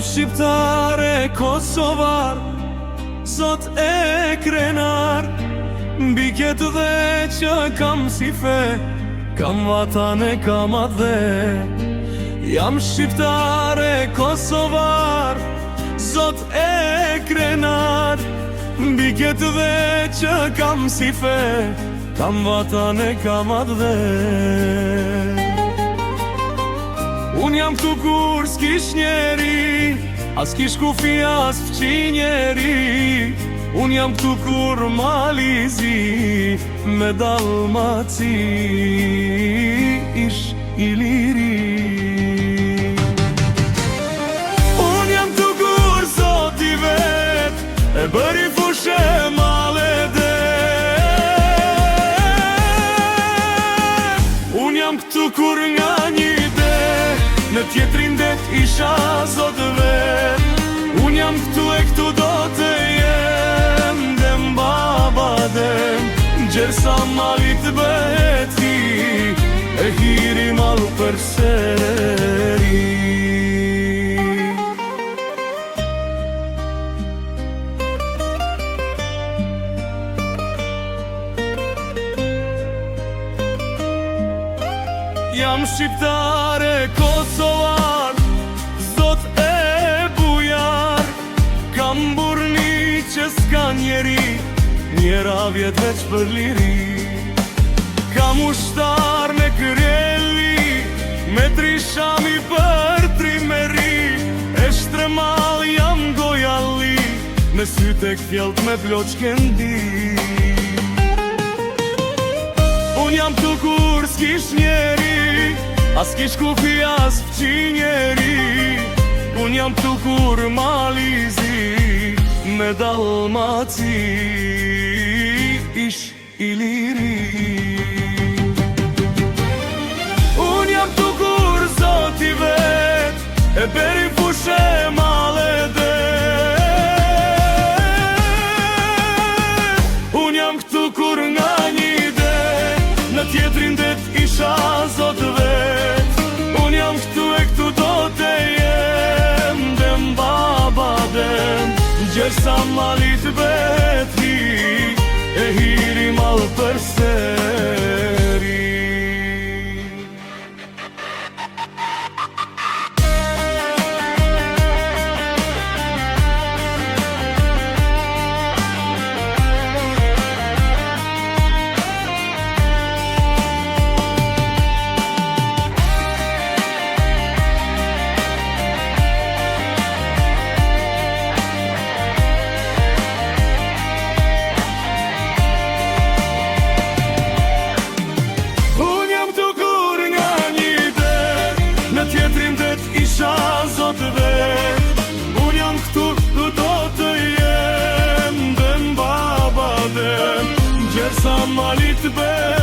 shqiptare kosovar, sot e krenar. Mbi këtë dhe që kam si fe, kam vatan e kam adhe. Jam shqiptare kosovar, sot e krenar. Mbi këtë dhe që kam si fe, kam vatan e kam adhe. Unë jam këtu kur s'kish njeri, as kish kufi as fqi njeri. Unë jam këtu kur Malizi me Dalmaci ish i liri. Unë jam këtu kur zot i vet e bëri fushë male det. Unë jam këtu kur nga një në tjetrin det isha zot vet. Unë jam këtu e këtu do të jem, dem baba dem. Gjersa malit bëhet hi, e hiri mal për seri. Jam shqiptare kosovar, sot e bujar. Kam burni që s'ka njeri, njera vjet veç për liri. Kam ushtar në kryelli, me tri shami për tri meri. E shtremal jam gojalli, në sytë e këfjelt me ploqkendi. Unë jam të kur s'kish njeri, as kish kufi as fqi njeri. Unë jam të kur Malizi me Dalmaci ish i liri. Unë jam të kur zot i vet e beri fushë male det. Unë jam këtu kur nga një në tjetrin det isha zot vet. Unë jam këtu e këtu do të jem, dem baba dem. Gjersa malit bet hi, e hiri mal për seri. Zot vet, unë jam këtu do të jem, dem baba dem. Gjersa malit bet